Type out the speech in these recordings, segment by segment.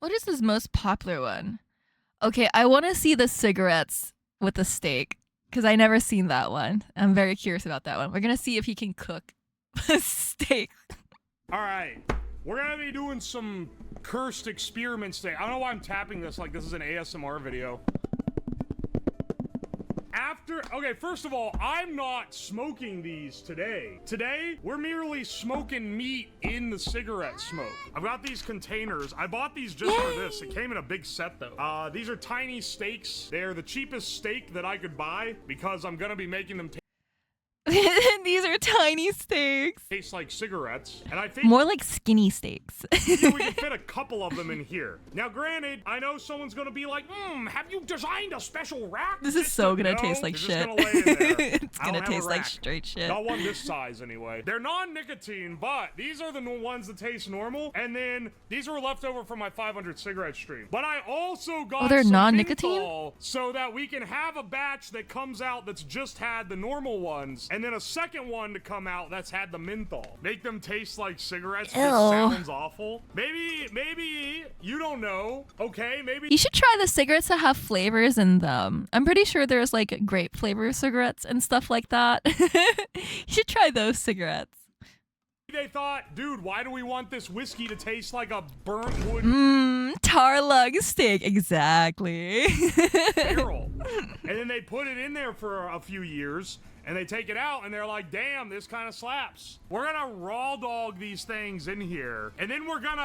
What is his most popular one? Okay, I want to see the cigarettes with the steak because I never seen that one. I'm very curious about that one. We're gonna see if he can cook a steak. All right, we're gonna be doing some cursed experiments today. I don't know why I'm tapping this like this is an ASMR video. Okay, first of all, I'm not smoking these today. Today, we're merely smoking meat in the cigarette smoke. I've got these containers. I bought these just for this. It came in a big set though. These are tiny steaks. They're the cheapest steak that I could buy because I'm gonna be making them These are tiny steaks. taste like cigarettes, and I think More like skinny steaks. we can fit a couple of them in here. Now, granted, I know someone's gonna be like, have you designed a special rack? This is so gonna taste like just shit. gonna lay in there. It's I gonna don't have a taste like rack. straight shit. Not one this size, anyway. They're non-nicotine, but these are the ones that taste normal, and then these were left over from my 500 cigarette stream. But I also got they're some non-nicotine? menthol so that we can have a batch that comes out that's just had the normal ones, and then a second one to come out that's had the menthol. Make them taste like cigarettes. This sounds awful. Maybe you don't know. Okay, maybe You should try the cigarettes that have flavors in them. I'm pretty sure there's like grape flavor cigarettes and stuff like that. You should try those cigarettes. they thought, dude, why do we want this whiskey to taste like a burnt wood Tar lug steak, exactly. barrel? And then they put it in there for a few years, and they take it out, and they're like, damn, this kind of slaps. We're gonna raw dog these things in here, and then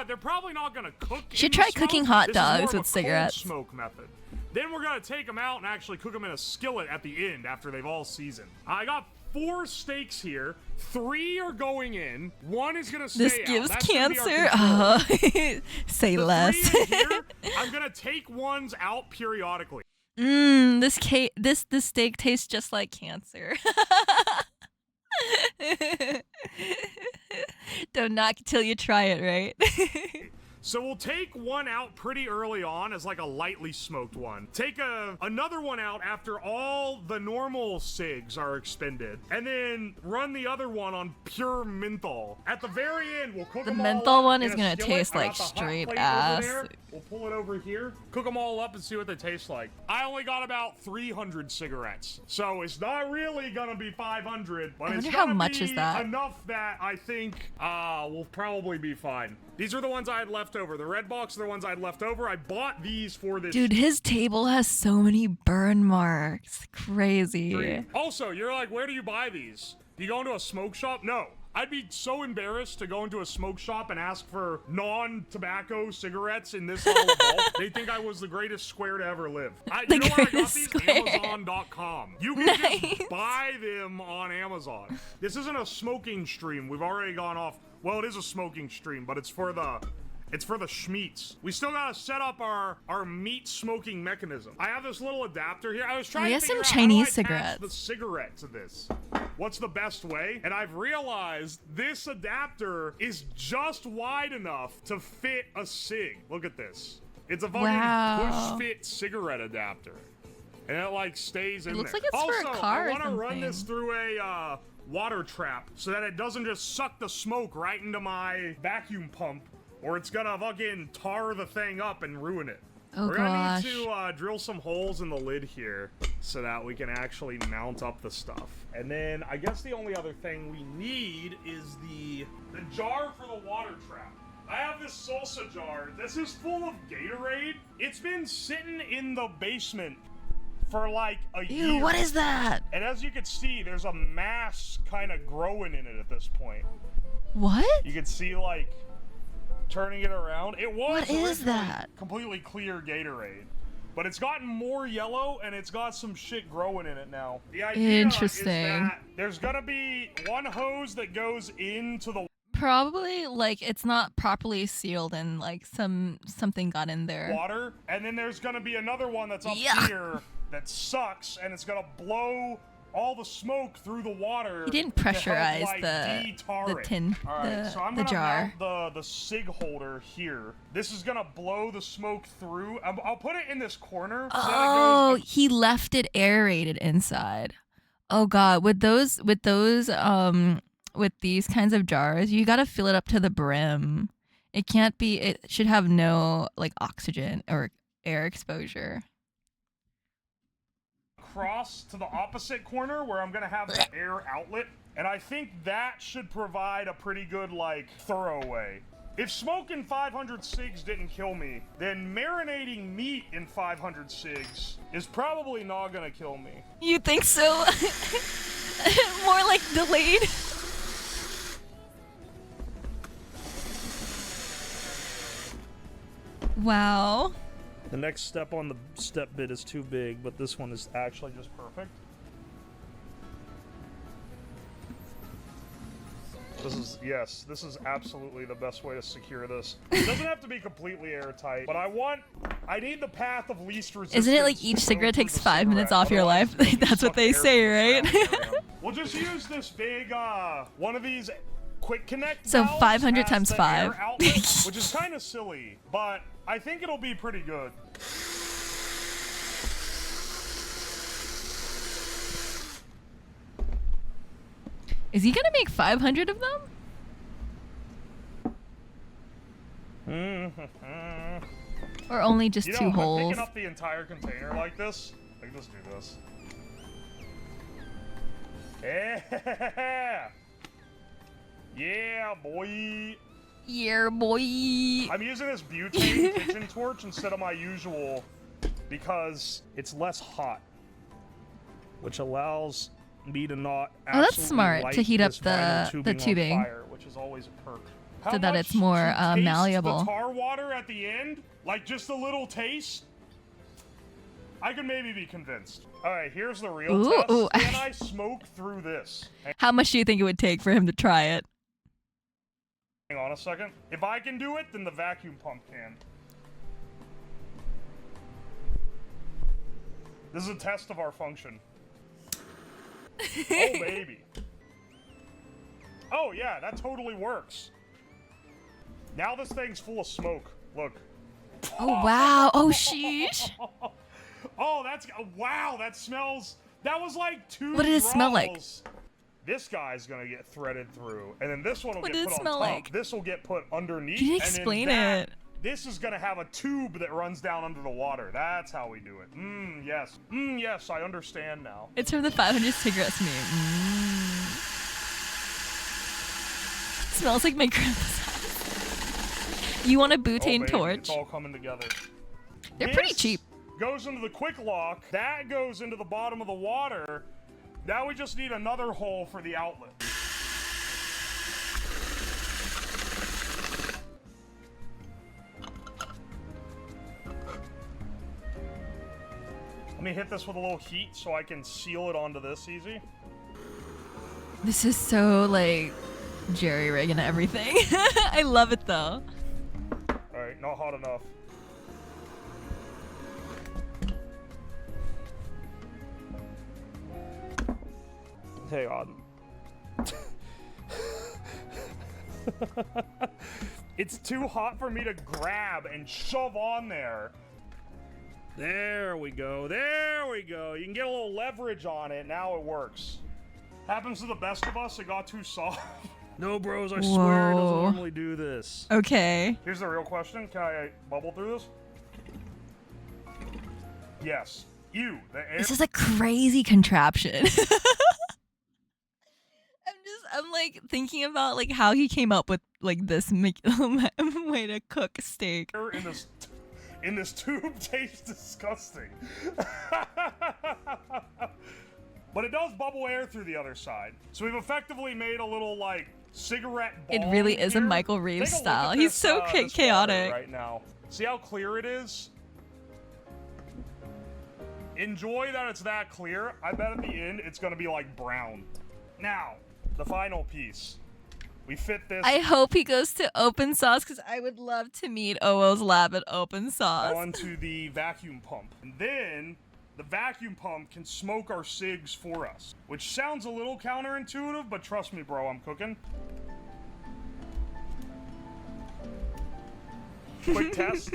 they're probably not gonna cook. You should in the try smoke. cooking hot This is more dogs of a with cigarettes. cold smoke method. Then we're gonna take them out and actually cook them in a skillet at the end after they've all seasoned. I got 4 steaks here. 3 are going in. 1 is gonna stay This out. gives That's gonna be our cancer. control. Say The less. 3 in here, I'm gonna take ones out periodically. This steak tastes just like cancer. Don't knock till you try it, right? So we'll take one out pretty early on as like a lightly smoked one. Take another one out after all the normal cigs are expended. And then run the other one on pure menthol. At the very end, we'll cook The them all menthol up one in is a gonna skillet. taste I got like the hot straight plate over ass. there. We'll pull it over here, cook them all up and see what they taste like. I only got about 300 cigarettes. So it's not really gonna be 500, but I it's wonder how gonna much be is that? enough that I think we'll probably be fine. These are the ones I had left over. The red box are the ones I had left over. I bought these for this. Dude, his table has so many burn marks. Crazy. Also, you're like, where do you buy these? Do you go into a smoke shop? No. I'd be so embarrassed to go into a smoke shop and ask for non-tobacco cigarettes in this level of bulk. They think I was the greatest square to ever live. You know where I got these? Square. Amazon.com. You can just buy them on Amazon. This isn't a smoking stream. We've already gone off. Well, it is a smoking stream, but it's for the schmeats. We still gotta set up our meat smoking mechanism. I have this little adapter here. I was trying We to have figure some out Chinese how do I attach cigarettes. the cigarette to this. What's the best way? And I've realized this adapter is just wide enough to fit a cig. Look at this. It's a fucking Wow. push fit cigarette adapter. And it like stays in looks there. like it's for a Also, car I or want to run this something. through a water trap so that it doesn't just suck the smoke right into my vacuum pump, or it's gonna fucking tar the thing up and ruin it. Oh, We're gonna gosh. need to drill some holes in the lid here so that we can actually mount up the stuff. And then I guess the only other thing we need is the jar for the water trap. I have this salsa jar. This is full of Gatorade. It's been sitting in the basement for like a year. Ew, what is that? And as you can see, there's a mass kind of growing in it at this point. What? You can see like turning it around. It was What is originally that? completely clear Gatorade, but it's gotten more yellow and it's got some shit growing in it now. The idea Interesting. is that there's gonna be one hose that goes into the Probably like it's not properly sealed and like something got in there. water, and then there's gonna be another one that's up Yuck. here that sucks, and it's gonna blow all the smoke through the water. He didn't to help, pressurize like, the it. tin, All right, so I'm the gonna jar. mount the cig holder here. This is gonna blow the smoke through. I'll put it in this corner. So that Oh, it goes. he left it aerated inside. Oh god, with these kinds of jars, you gotta fill it up to the brim. It can't be. It should have no like oxygen or air exposure. Cross to the opposite corner where I'm gonna have the air outlet, and I think that should provide a pretty good like throwaway. If smoking 500 cigs didn't kill me, then marinating meat in 500 cigs is probably not gonna kill me. You think so? More like delayed. Wow. The next step on the step bit is too big, but this one is actually just perfect. This is absolutely the best way to secure this. It doesn't have to be completely airtight, but I need the path of least resistance. Isn't it like each cigarette takes 5 minutes off your life? That's what they say, right? We'll just use this big, one of these quick connect So valves 500 as times the 5. air outlet, which is kind of silly, but I think it'll be pretty good. Is he gonna make 500 of them? Or only just You know, 2 I'm holes? picking up the entire container like this. Like, let's do this. Yeah! Yeah, boy! Yeah, boy. I'm using this butane kitchen torch instead of my usual because it's less hot, which allows me to not Oh, that's absolutely smart, light to heat up this vinyl the tubing. on fire, which is always a perk. So that it's more, to taste malleable. The tar water at the end, like just a little taste. I could maybe be convinced. All right, here's the real Ooh, test. ooh. Can I smoke through this? How much do you think it would take for him to try it? Hang on a second. If I can do it, then the vacuum pump can. This is a test of our function. Oh, baby. Oh, yeah, that totally works. Now this thing's full of smoke. Look. Oh, wow. Oh, sheesh. Oh, that's... Wow, that smells... That was like 2 What did it smell like? draws. This guy's gonna get threaded through, and then this one will What get did it put on smell top. like? This will get put underneath. You didn't and then explain that, it. This is gonna have a tube that runs down under the water. That's how we do it. Yes. Yes, I understand now. It's from the 500 cigarettes meme. Smells like my grandpa's house. You want a butane Oh, baby, torch? It's all coming together. They're pretty This cheap. Goes into the quick lock. That goes into the bottom of the water. Now we just need another hole for the outlet. Let me hit this with a little heat so I can seal it onto this easy. This is so, like, jerry-rigging everything. I love it, though. Alright, not hot enough. Hang on. It's too hot for me to grab and shove on there. There we go. There we go. You can get a little leverage on it. Now it works. Happens to the best of us. It got too soft. No, bros. I swear it doesn't Whoa. normally do this. Okay. Here's the real question. Can I bubble through this? Yes. The air. This is a crazy contraption. I'm like thinking about like how he came up with like this way to cook a steak. In this tube tastes disgusting. But it does bubble air through the other side. So we've effectively made a little like cigarette It bomb really is a here. Michael Reeves Take a look style. at He's this, so this water chaotic. right now. See how clear it is? Enjoy that it's that clear. I bet at the end it's gonna be like brown. Now, the final piece. We fit this I hope he goes to Open Sauce because I would love to meet OO's lab at Open Sauce. onto the vacuum pump. And then the vacuum pump can smoke our cigs for us. Which sounds a little counterintuitive, but trust me, bro, I'm cooking. Quick test.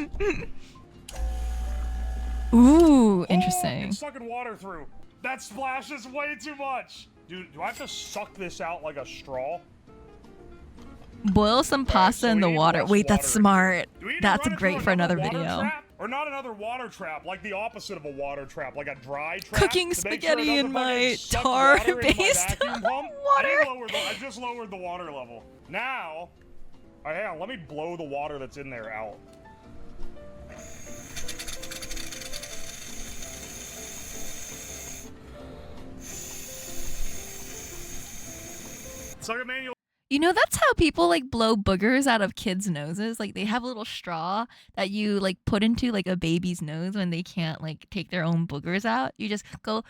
Ooh, Oh, interesting. it's sucking water through. That splashes way too much. Dude, do I have to suck this out like a straw? Boil some pasta so in we the need water. less Wait, that's water. smart. Do we need to That's run it great through for another water video. trap? Or not another water trap, like the opposite of a water trap, like a dry trap. Cooking to make sure it spaghetti doesn't in my fucking suck water into my tar-based vacuum pump. water. I just lowered the water level. Now, all right, hang on, let me blow the water that's in there out. Suck it, manual. You know, that's how people like blow boogers out of kids' noses. Like they have a little straw that you like put into like a baby's nose when they can't like take their own boogers out. You just go.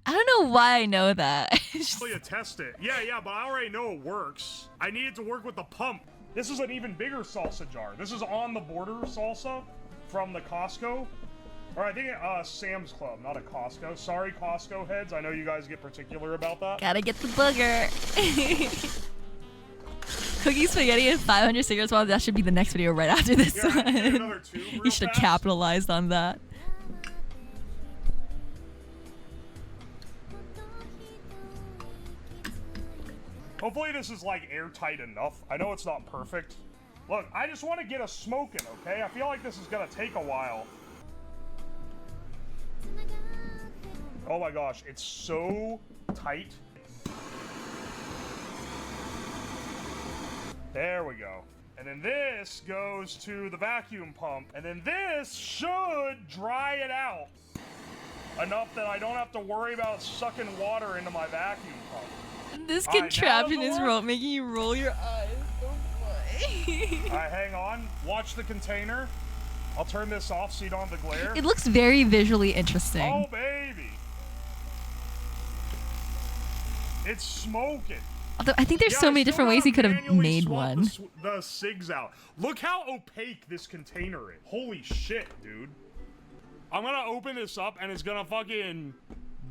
I don't know why I know that. It's just- To test it. Yeah, but I already know it works. I need it to work with the pump. This is an even bigger salsa jar. This is on the border salsa from the Costco. Or I think Sam's Club, not a Costco. Sorry, Costco heads. I know you guys get particular about that. Gotta get the booger. Cooking spaghetti and 500 cigarettes. Well, that should be the next video right after this Yeah, I can get one. another tube real You should have fast. capitalized on that. Hopefully this is like airtight enough. I know it's not perfect. Look, I just want to get a smoking, okay? I feel like this is gonna take a while. Oh my gosh, it's so tight. There we go. And then this goes to the vacuum pump. And then this should dry it out enough that I don't have to worry about sucking water into my vacuum pump. This Alright, now contraption does it is work? making you roll your eyes. Oh boy. Alright, hang on. Watch the container. I'll turn this off so you don't have the glare. It looks very visually interesting. Oh, baby. It's smoking. Although I think there's Yeah, so I many still different ways gotta he could have manually made swap one. The SIGs out. Look how opaque this container is. Holy shit, dude. I'm gonna open this up and it's gonna fucking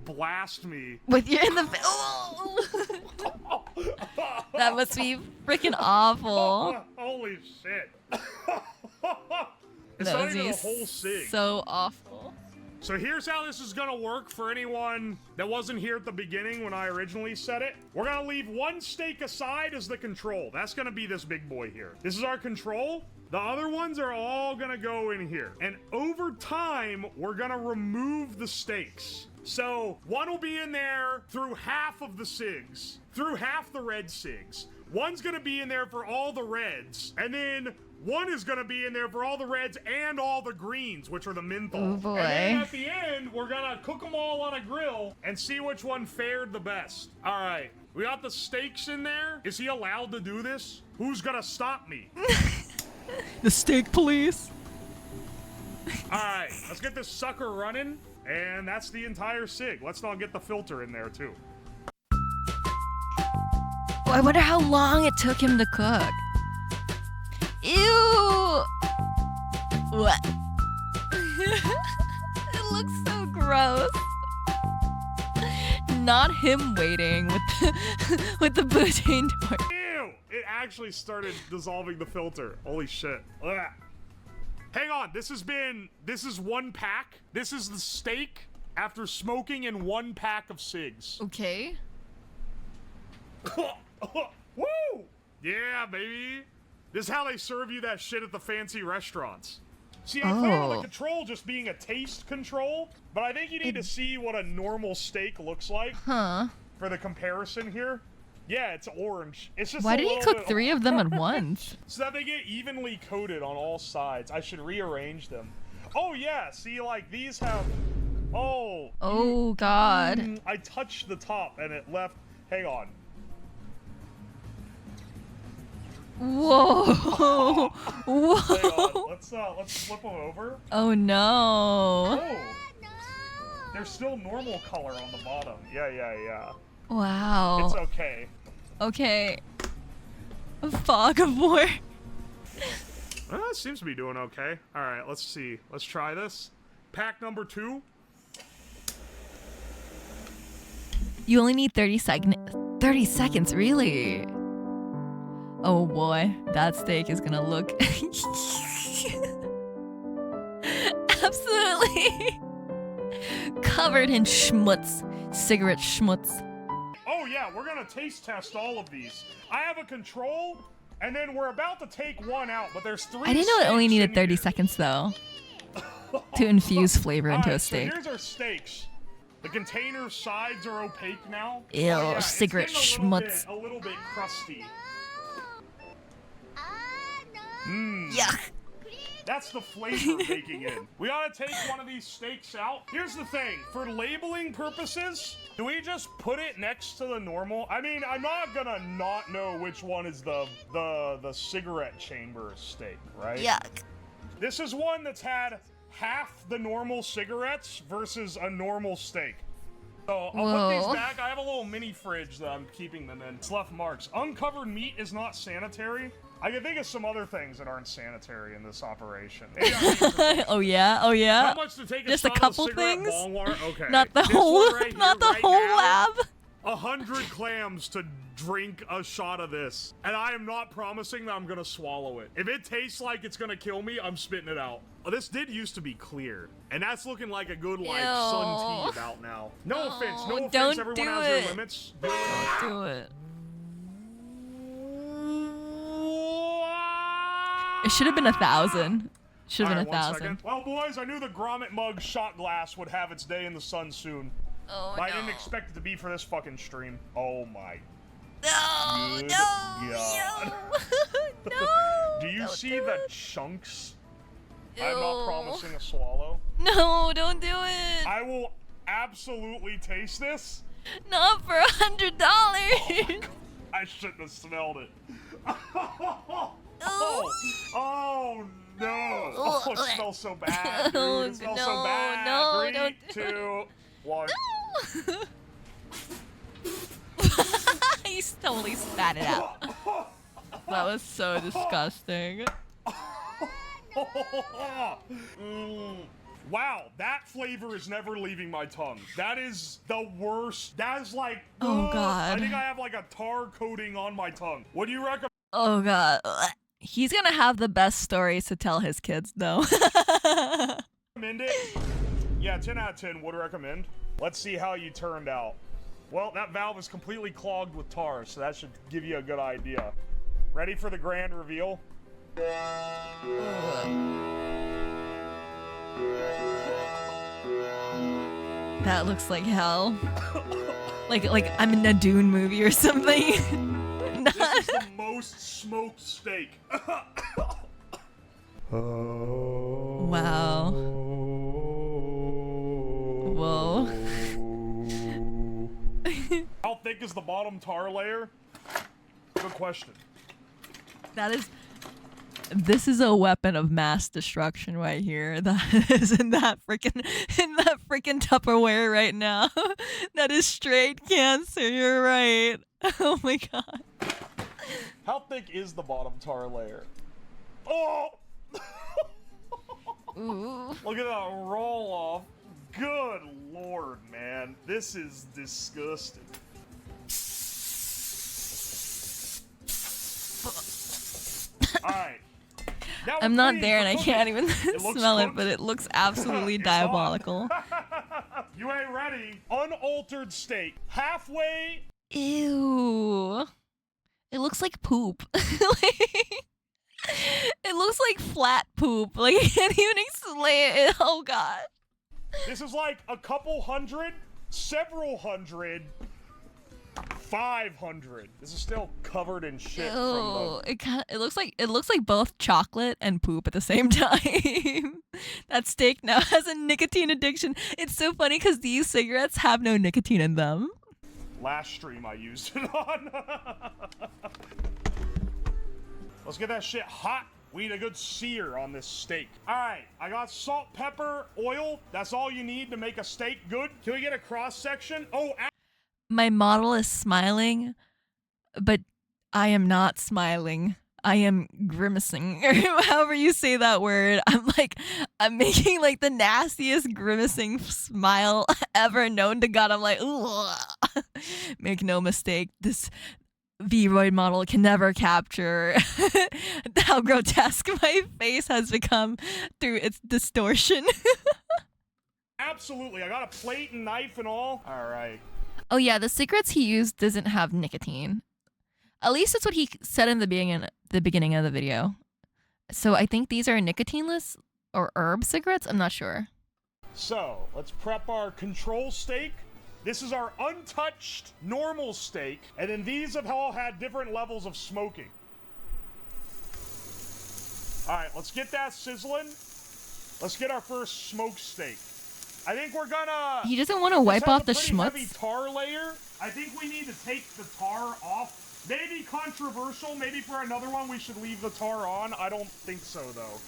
blast me. With your in the that must be freaking awful. Holy shit. It's That not must even be a whole SIG. so awful. So here's how this is gonna work for anyone that wasn't here at the beginning when I originally said it. We're gonna leave one stake aside as the control. That's gonna be this big boy here. This is our control. The other ones are all gonna go in here. And over time, we're gonna remove the stakes. So one will be in there through half of the SIGs, through half the red SIGs. One's gonna be in there for all the reds, and then one is gonna be in there for all the reds and all the greens, which are the menthol. Oh, boy. And then at the end, we're gonna cook them all on a grill and see which one fared the best. All right, we got the steaks in there. Is he allowed to do this? Who's gonna stop me? The steak police. All right, let's get this sucker running. And that's the entire SIG. Let's not get the filter in there too. Oh, I wonder how long it took him to cook. Ew! What? It looks so gross. Not him waiting with with the butane door. Ew! It actually started dissolving the filter. Holy shit. Ugh. Hang on, this is one pack. This is the steak after smoking in one pack of cigs. Okay. Woo! Yeah, baby. This is how they serve you that shit at the fancy restaurants. See, I plan on the Oh. control just being a taste control, but I think you need to see what a normal steak looks like Huh. for the comparison here. Yeah, it's orange. It's just Why a did he little cook bit 3 of them at once? so that they get evenly coated on all sides. I should rearrange them. Oh yeah, see, like these have. Oh. Oh god. I touched the top and it left. Hang on. Whoa. Hang on. Whoa. Let's flip them over. Oh no. Oh. They're still normal color on the bottom. Yeah. Wow. It's okay. Okay. Fog of war. It seems to be doing okay. All right, let's see. Let's try this. Pack number 2. You only need 30 seconds, really? Oh boy, that steak is gonna look absolutely covered in schmutz, cigarette schmutz. Oh yeah, we're gonna taste test all of these. I have a control, and then we're about to take one out, but there's 3 I didn't know it only steaks needed in 30 here. seconds though to infuse flavor into a Alright, steak. So here's our steaks. The container sides are opaque now. Ew, yeah, cigarette it's schmutz. a little bit crusty. Yuck. That's the flavor baking in. We ought to take one of these steaks out. Here's the thing, for labeling purposes, do we just put it next to the normal? I mean, I'm not gonna not know which one is the cigarette chamber steak, right? Yuck. This is one that's had half the normal cigarettes versus a normal steak. So I'll put Whoa. these back. I have a little mini fridge that I'm keeping them in. It's left marks. Uncovered meat is not sanitary. I can think of some other things that aren't sanitary in this operation. Oh yeah, oh How yeah. much to take Just a shot of couple cigarette things? Bongwar? Okay. Not the This whole, one right not here, the right whole now, lab. 100 clams to drink a shot of this. And I am not promising that I'm gonna swallow it. If it tastes like it's gonna kill me, I'm spitting it out. Oh, this did used to be clear. And that's looking like a good, like, sun tea Ew. about now. No offense, no Oh, offense, don't everyone do has their it. limits. Do it. It should have been 1,000. Should have been Alright, 1 1,000. second. Well, boys, I knew the Grommet Mug shot glass would have its day in the sun soon. Oh But I no. didn't expect it to be for this fucking stream. Oh my. No, Good no, God. no, no. Do you don't see do the it. chunks? I'm not Ew. promising a swallow. No, don't do it. I will absolutely taste this. Not for $100. I shouldn't have smelled it. Oh. Oh no! Oh, it smells so bad, dude. It smells so No, bad. no, 3, don't- 2, 1. He's totally spat it out. That was so disgusting. Wow, that flavor is never leaving my tongue. That is the worst. That is like, Oh, ugh, God. I think I have like a tar coating on my tongue. What do you recommend? Oh god. He's gonna have the best stories to tell his kids, though. It? Yeah, 10 out of 10 would recommend. Let's see how you turned out. Well, that valve is completely clogged with tar, so that should give you a good idea. Ready for the grand reveal? That looks like hell. Like I'm in a Dune movie or something. This is the most smoked steak. Wow. Whoa. How thick is the bottom tar layer? Good question. This is a weapon of mass destruction right here. That is in that freaking Tupperware right now. That is straight cancer. You're right. Oh my god. How thick is the bottom tar layer? Oh! Ooh. Look at that roll off. Good lord, man. This is disgusting. Alright. I'm not there and I can't even looks smell it, cooked. but it looks absolutely It's hot. diabolical. You ain't ready. Unaltered steak. Halfway. Ew. It looks like poop. It looks like flat poop. Like, I can't even explain it. Oh, God. This is like a couple hundred, several hundred, 500. This is still covered in shit Ew. from It looks like both chocolate and poop at the same time. That steak now has a nicotine addiction. It's so funny because these cigarettes have no nicotine in them. the last stream I used it on. Let's get that shit hot. We need a good sear on this steak. All right, I got salt, pepper, oil. That's all you need to make a steak good. Can we get a cross section? Oh, My model is smiling, but I am not smiling. I am grimacing, or however you say that word. I'm making like the nastiest grimacing smile ever known to God. I'm like, ugh. Make no mistake, this Vroid model can never capture how grotesque my face has become through its distortion. absolutely. I got a plate and knife and all. All right. Oh yeah, the cigarettes he used doesn't have nicotine. At least that's what he said in the beginning of the video. So I think these are nicotineless or herb cigarettes. I'm not sure. So, let's prep our control steak. This is our untouched normal steak, and then these have all had different levels of smoking. All right, let's get that sizzling. Let's get our first smoked steak. I think we're gonna... He doesn't want to wipe off the schmutz. Heavy tar layer. I think we need to take the tar off. Maybe controversial. Maybe for another one we should leave the tar on. I don't think so, though.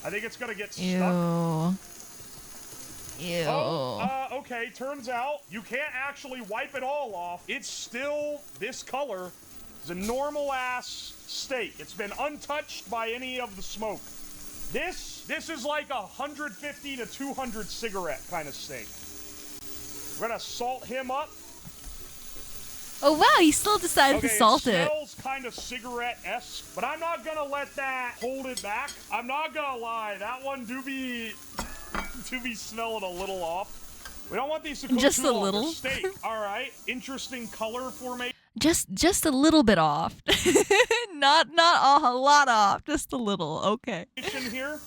I think it's gonna get stuck. Ew. Oh, okay. Turns out you can't actually wipe it all off. It's still this color. It's a normal-ass steak. It's been untouched by any of the smoke. This is like 150 to 200 cigarette kind of steak. We're gonna salt him up. Oh wow, he still decided to salt it. It smells kind of cigarette-esque, but I'm not gonna let that hold it back. I'm not gonna lie, that one do be smelling a little off. We don't want these to cook just too a long. little. Steak, all right. Interesting color formation. Just a little bit off. not a lot off, just a little. Okay. Here.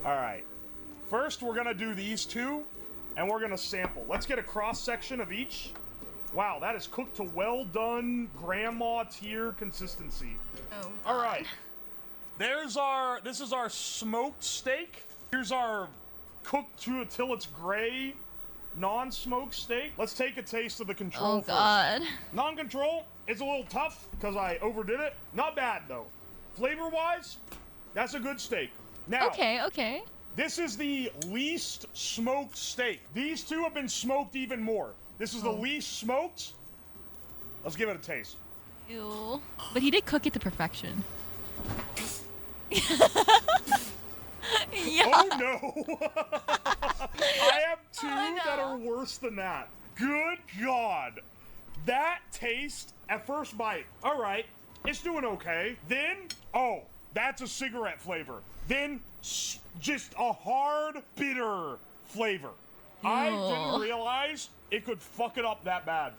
All right. First, we're gonna do these two, and we're gonna sample. Let's get a cross section of each. Wow, that is cooked to well done grandma tier consistency. Oh. All right. This is our smoked steak. Here's our cooked to until it's gray non-smoked steak. Let's take a taste of the control first. God. Non-control is a little tough because I overdid it. Not bad though. Flavor-wise, that's a good steak. Now, Okay. this is the least smoked steak. These two have been smoked even more. This is the least smoked. Let's give it a taste. Ew. But he did cook it to perfection. Yeah. Oh no! I have two that are worse than that. Good God. That taste at first bite, all right, it's doing okay. Then, oh, that's a cigarette flavor. Then, just a hard, bitter flavor. Ew. I didn't realize it could fuck it up that bad.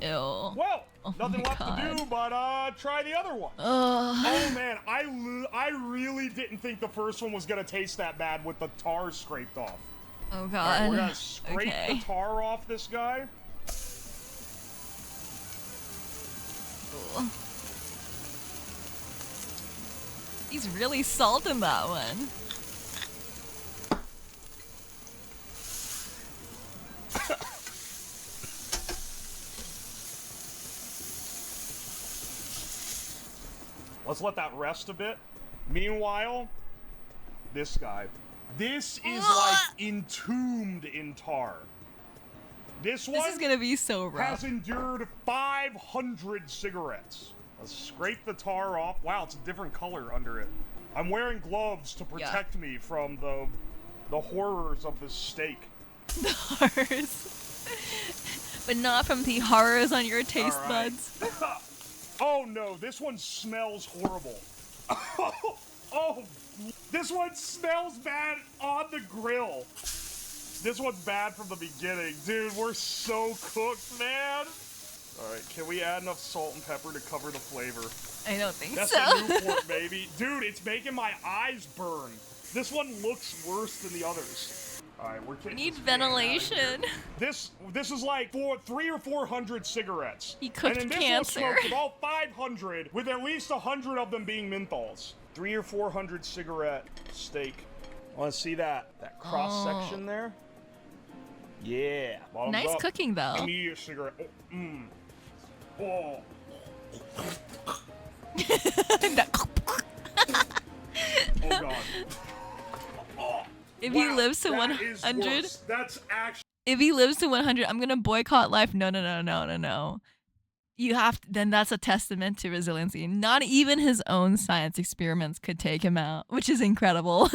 Ew. Well, nothing left to do but try the other one. Oh man, I really didn't think the first one was gonna taste that bad with the tar scraped off. Oh God. All right, we're gonna scrape the tar off this guy. Ooh. He's really salting that one. Let's let that rest a bit. Meanwhile, this guy. This is like entombed in tar. This one is gonna be so rough. has endured 500 cigarettes. Let's scrape the tar off. Wow, it's a different color under it. I'm wearing gloves to protect me from the horrors of this steak. The horrors. But not from the horrors on your taste buds. Oh no, this one smells horrible. Oh, this one smells bad on the grill. This one's bad from the beginning. Dude, we're so cooked, man. All right, can we add enough salt and pepper to cover the flavor? I don't think That's so. That's the Newport, baby. Dude, it's making my eyes burn. This one looks worse than the others. All right, we're taking. We need ventilation. This is like 300 or 400 cigarettes. He cooked and then cancer. This one smoked about 500, with at least 100 of them being menthols. 300 or 400 cigarette steak. Want to see that cross section there? Yeah. Bottoms Nice up. cooking though. Immediate cigarette. Oh. Oh God. If he lives to that is 100, worse. That's actually. if he lives to 100, I'm gonna boycott life. No. You have to, then that's a testament to resiliency. Not even his own science experiments could take him out, which is incredible.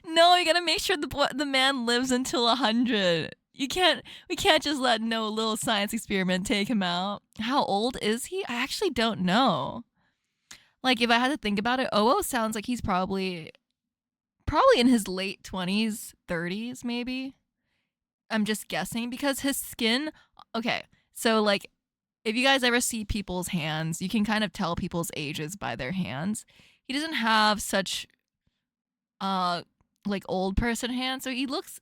No, you gotta make sure the man lives until 100. We can't just let no little science experiment take him out. How old is he? I actually don't know. Like, if I had to think about it, OO sounds like he's probably probably in his late 20s, 30s, maybe. I'm just guessing because his skin. Okay, so like, if you guys ever see people's hands, you can kind of tell people's ages by their hands. He doesn't have such uh like old person hands, so he looks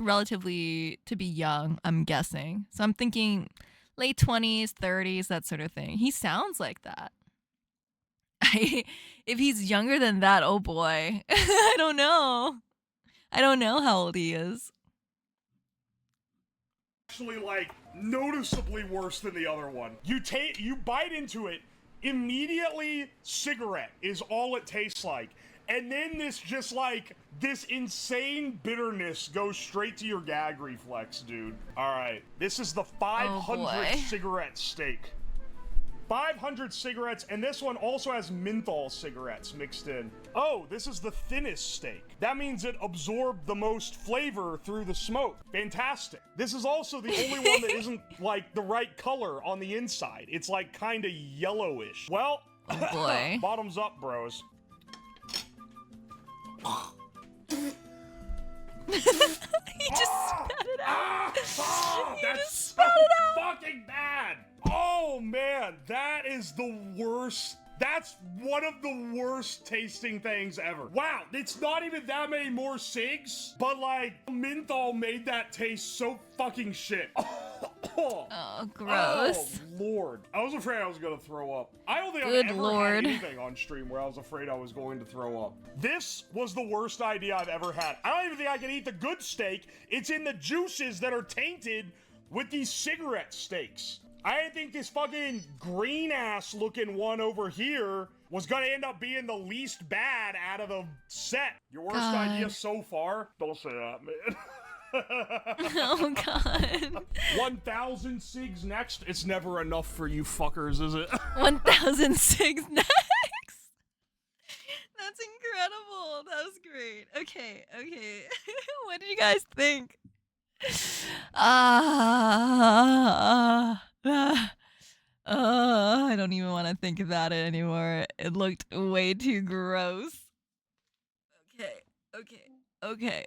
relatively to be young. I'm guessing. So I'm thinking late 20s, 30s, that sort of thing. He sounds like that. I, if he's younger than that, oh boy, I don't know. I don't know how old he is. Actually, like, noticeably worse than the other one. You bite into it, immediately cigarette is all it tastes like. And then this insane bitterness goes straight to your gag reflex, dude. Alright, this is the 500 cigarette steak. 500 cigarettes, and this one also has menthol cigarettes mixed in. Oh, this is the thinnest steak. That means it absorbed the most flavor through the smoke. Fantastic. This is also the only one that isn't, like, the right color on the inside. It's, like, kinda yellowish. Well, oh boy. Bottoms up, bros. He just spat it out. That's so fucking bad. Oh man, that is the worst. That's one of the worst tasting things ever. Wow, it's not even that many more cigs, but like menthol made that taste so fucking shit. Oh, gross. Oh, Lord. I was afraid I was going to throw up. I don't think Good I've ever Lord. had anything on stream where I was afraid I was going to throw up. This was the worst idea I've ever had. I don't even think I can eat the good steak. It's in the juices that are tainted with these cigarette steaks. I didn't think this fucking green-ass looking one over here was gonna end up being the least bad out of the set. Your worst idea so far? Don't say that, man. Oh god. 1,000 cigs next? It's never enough for you fuckers, is it? 1,006 next. That's incredible. That was great. Okay. What did you guys think? I don't even want to think about it anymore. It looked way too gross. Okay.